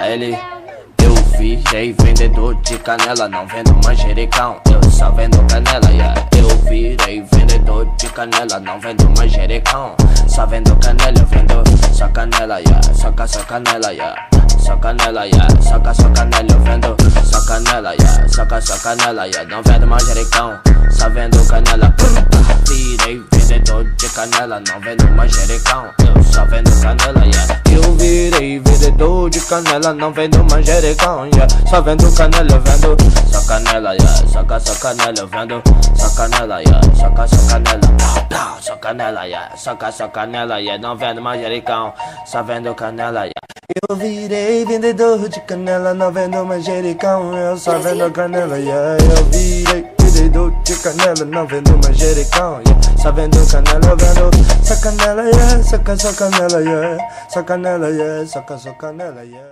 ele. Eu virei vendedor de canela, não vendo manjericão, eu só vendo canela, yeah. Eu virei vendedor de canela, não vendo manjericão, só vendo canela, eu vendo só canela, yeah. Só canela, yeah. Só canela, yeah. Só canela, eu vendo só canela, yeah. Só canela, yeah. Não vendo manjericão, só vendo canela. Virei vendedor de canela, não vendo manjericão, eu só vendo canela, yeah. Eu virei vendedor de canela, não vendo manjericão, yeah. Só vendo canela, eu vendo só canela, yeah. Só canela, eu vendo só canela, yeah. Só canela, só canela, yeah. Só canela, yeah. Não vendo manjericão, só vendo canela, yeah. Eu virei vendedor de canela, não vendo manjericão, eu só vendo canela, yeah. Eu virei vendedor de canela, não vendo manjericão, yeah. Só vendo canela, eu vendo só canela, yeah. Só canela, yeah. Só canela, yeah. Só canela, yeah.